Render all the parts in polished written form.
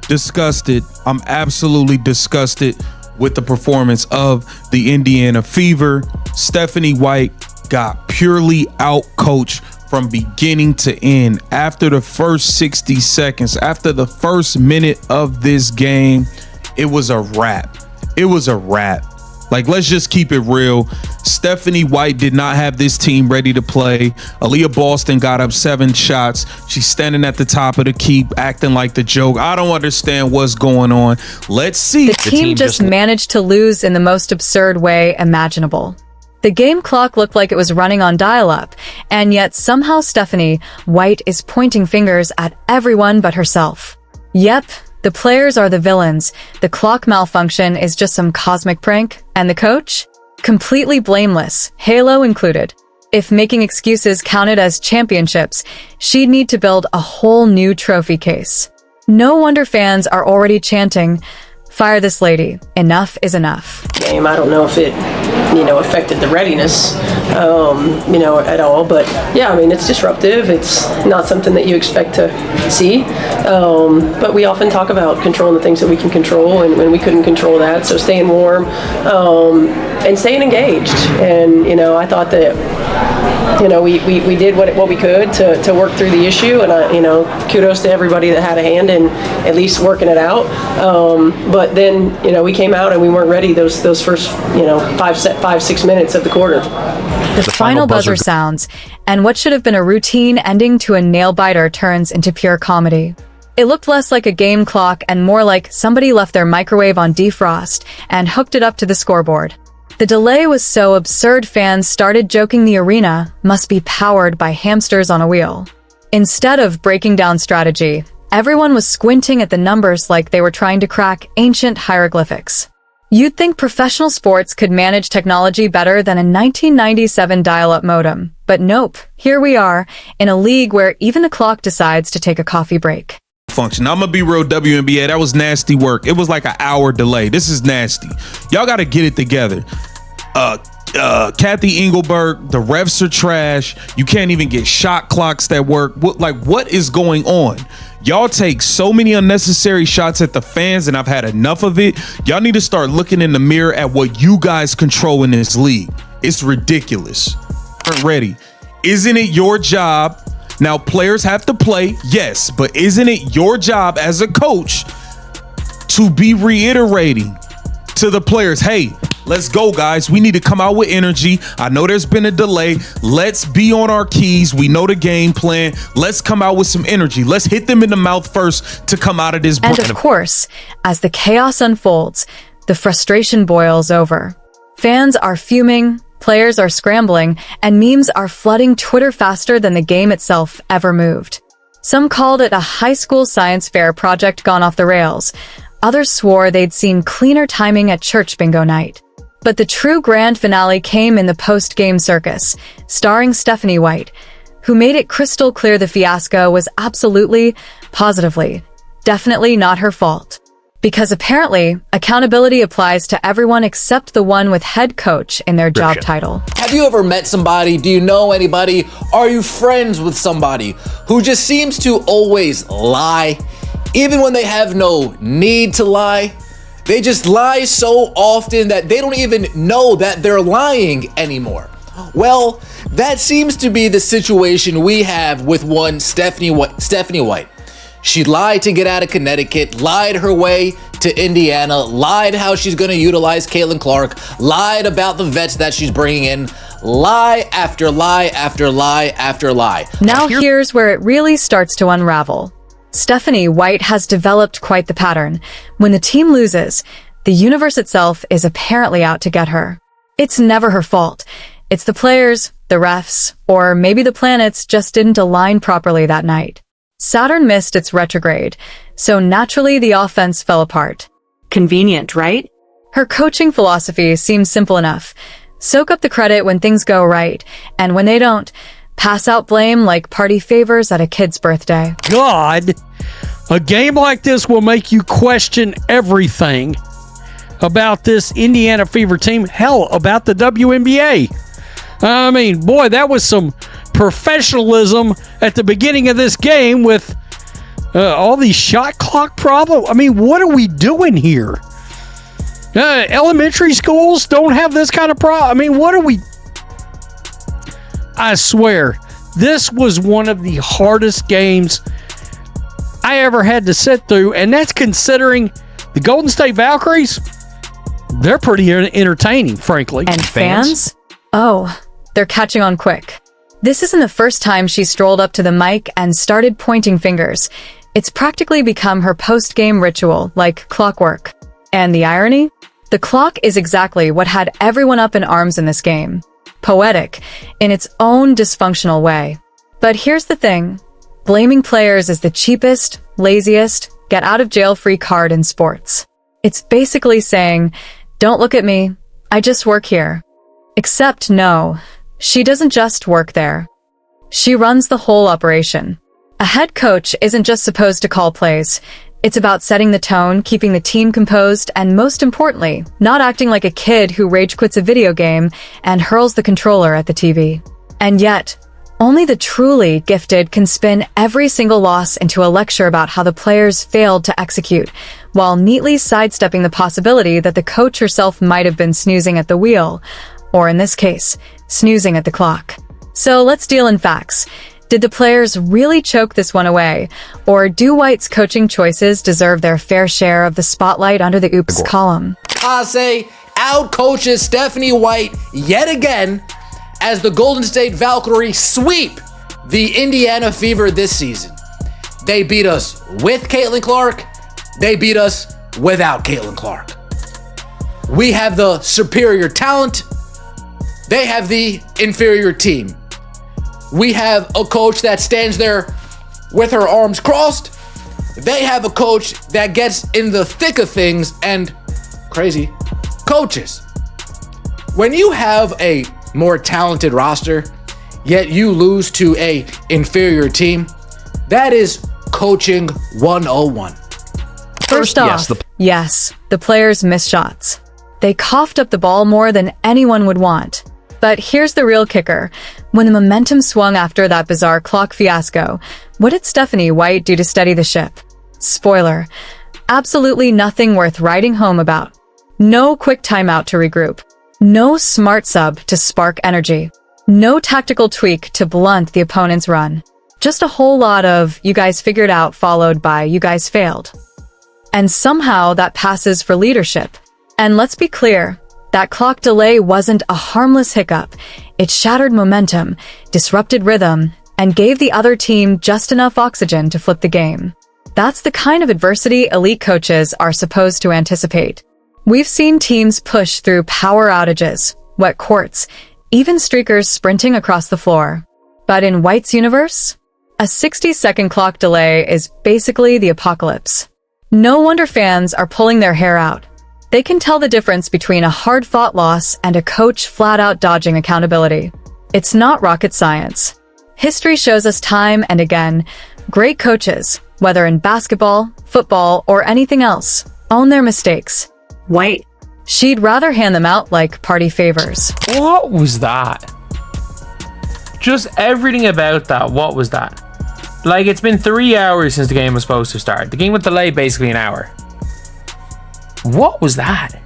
disgusted. I'm absolutely disgusted with the performance of the Indiana Fever. Stephanie White got purely out-coached from beginning to end. After the first 60 seconds, after the first minute of this game, it was a wrap. It was a wrap. Like, let's just keep it real. Stephanie White did not have this team ready to play. Aaliyah Boston got up 7 shots. She's standing at the top of the key, acting like the joke. I don't understand what's going on. Let's see. The team just managed to lose in the most absurd way imaginable. The game clock looked like it was running on dial-up, and yet somehow Stephanie White is pointing fingers at everyone but herself. Yep. The players are the villains, the clock malfunction is just some cosmic prank, and the coach? Completely blameless, Halo included. If making excuses counted as championships, she'd need to build a whole new trophy case. No wonder fans are already chanting, "Fire this lady, enough is enough." Game, I don't know if it, affected the readiness, at all. But yeah, I mean, it's disruptive. It's not something that you expect to see. But we often talk about controlling the things that we can control, and we couldn't control that. So staying warm and staying engaged. And I thought that we did what we could to work through the issue. And kudos to everybody that had a hand in at least working it out. But then we came out and we weren't ready those first 5-6 minutes of the quarter. The final buzzer sounds, and what should have been a routine ending to a nail-biter turns into pure comedy. It looked less like a game clock and more like somebody left their microwave on defrost and hooked it up to the scoreboard. The delay was so absurd fans started joking the arena must be powered by hamsters on a wheel. Instead of breaking down strategy, everyone was squinting at the numbers like they were trying to crack ancient hieroglyphics. You'd think professional sports could manage technology better than a 1997 dial-up modem. But nope, here we are, in a league where even the clock decides to take a coffee break. Function. I'm gonna be real, WNBA. That was nasty work. It was like an hour delay. This is nasty. Y'all gotta get it together. Kathy Engelberg, the refs are trash. You can't even get shot clocks that work. What is going on? Y'all take so many unnecessary shots at the fans, and I've had enough of it. Y'all need to start looking in the mirror at what you guys control in this league. It's ridiculous. Aren't ready. Isn't it your job? Now, players have to play, yes, but isn't it your job as a coach to be reiterating to the players, hey, let's go, guys. We need to come out with energy. I know there's been a delay. Let's be on our keys. We know the game plan. Let's come out with some energy. Let's hit them in the mouth first to come out of this. And of course, as the chaos unfolds, the frustration boils over. Fans are fuming, players are scrambling, and memes are flooding Twitter faster than the game itself ever moved. Some called it a high school science fair project gone off the rails. Others swore they'd seen cleaner timing at church bingo night. But the true grand finale came in the post-game circus, starring Stephanie White, who made it crystal clear the fiasco was absolutely, positively, definitely not her fault. Because apparently, accountability applies to everyone except the one with head coach in their job title. Have you ever met somebody? Do you know anybody? Are you friends with somebody who just seems to always lie? Even when they have no need to lie? They just lie so often that they don't even know that they're lying anymore. Well, that seems to be the situation we have with one Stephanie White. She lied to get out of Connecticut, lied her way to Indiana, lied how she's going to utilize Caitlin Clark, lied about the vets that she's bringing in, lie after lie after lie after lie. Now here's where it really starts to unravel. Stephanie White has developed quite the pattern. When the team loses, the universe itself is apparently out to get her. It's never her fault. It's the players, the refs, or maybe the planets just didn't align properly that night. Saturn missed its retrograde, so naturally the offense fell apart. Convenient, right? Her coaching philosophy seems simple enough. Soak up the credit when things go right, and when they don't, pass out blame like party favors at a kid's birthday. God, a game like this will make you question everything about this Indiana Fever team. Hell, about the WNBA. I mean, boy, that was some professionalism at the beginning of this game with All these shot clock problems. I mean, what are we doing here? Elementary schools don't have this kind of problem. I mean, what are we... I swear, this was one of the hardest games I ever had to sit through, and that's considering the Golden State Valkyries, they're pretty entertaining, frankly. And fans? Oh, they're catching on quick. This isn't the first time she strolled up to the mic and started pointing fingers. It's practically become her post-game ritual, like clockwork. And the irony? The clock is exactly what had everyone up in arms in this game. Poetic, in its own dysfunctional way. But here's the thing. Blaming players is the cheapest, laziest, get-out-of-jail-free card in sports. It's basically saying, don't look at me, I just work here. Except no, she doesn't just work there. She runs the whole operation. A head coach isn't just supposed to call plays. It's about setting the tone, keeping the team composed, and most importantly, not acting like a kid who rage quits a video game and hurls the controller at the TV. And yet, only the truly gifted can spin every single loss into a lecture about how the players failed to execute, while neatly sidestepping the possibility that the coach herself might have been snoozing at the wheel, or in this case, snoozing at the clock. So let's deal in facts. Did the players really choke this one away, or do White's coaching choices deserve their fair share of the spotlight under the oops column? Kase out-coaches Stephanie White yet again as the Golden State Valkyries sweep the Indiana Fever this season. They beat us with Caitlin Clark. They beat us without Caitlin Clark. We have the superior talent. They have the inferior team. We have a coach that stands there with her arms crossed. They have a coach that gets in the thick of things and crazy coaches. When you have a more talented roster, yet you lose to a inferior team, that is coaching 101. First off, yes, the players missed shots. They coughed up the ball more than anyone would want. But here's the real kicker. When the momentum swung after that bizarre clock fiasco, what did Stephanie White do to steady the ship? Spoiler, absolutely nothing worth writing home about. No quick timeout to regroup. No smart sub to spark energy. No tactical tweak to blunt the opponent's run. Just a whole lot of "you guys figured out" followed by "you guys failed." And somehow that passes for leadership. And let's be clear, that clock delay wasn't a harmless hiccup. It shattered momentum, disrupted rhythm, and gave the other team just enough oxygen to flip the game. That's the kind of adversity elite coaches are supposed to anticipate. We've seen teams push through power outages, wet courts, even streakers sprinting across the floor. But in White's universe, a 60-second clock delay is basically the apocalypse. No wonder fans are pulling their hair out. They can tell the difference between a hard-fought loss and a coach flat-out dodging accountability. It's not rocket science. History shows us time and again, great coaches, whether in basketball, football, or anything else, own their mistakes. White, she'd rather hand them out like party favors. What was that? Just everything about that, what was that? Like, it's been 3 hours since the game was supposed to start. The game was delayed basically an hour. What was that?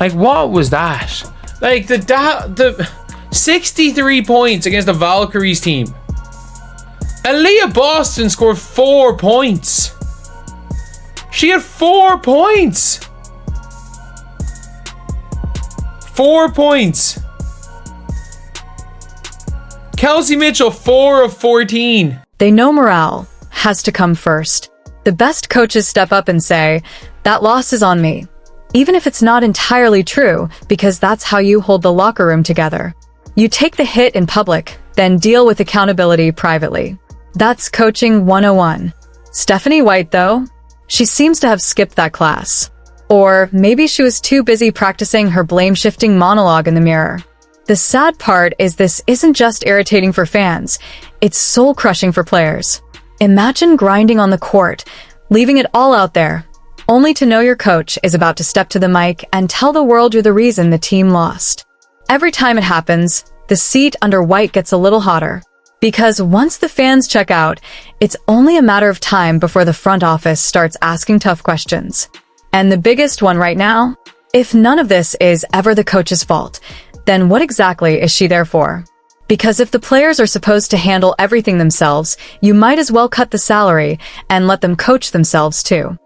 Like, what was that? Like, the 63 points against the Valkyries team. Aaliyah Boston scored 4 points. She had 4 points. 4 points. Kelsey Mitchell, 4 of 14. They know morale has to come first. The best coaches step up and say, that loss is on me. Even if it's not entirely true, because that's how you hold the locker room together. You take the hit in public, then deal with accountability privately. That's coaching 101. Stephanie White, though, she seems to have skipped that class. Or maybe she was too busy practicing her blame-shifting monologue in the mirror. The sad part is this isn't just irritating for fans, it's soul-crushing for players. Imagine grinding on the court, leaving it all out there, only to know your coach is about to step to the mic and tell the world you're the reason the team lost. Every time it happens, the seat under White gets a little hotter. Because once the fans check out, it's only a matter of time before the front office starts asking tough questions. And the biggest one right now, if none of this is ever the coach's fault, then what exactly is she there for? Because if the players are supposed to handle everything themselves, you might as well cut the salary and let them coach themselves too.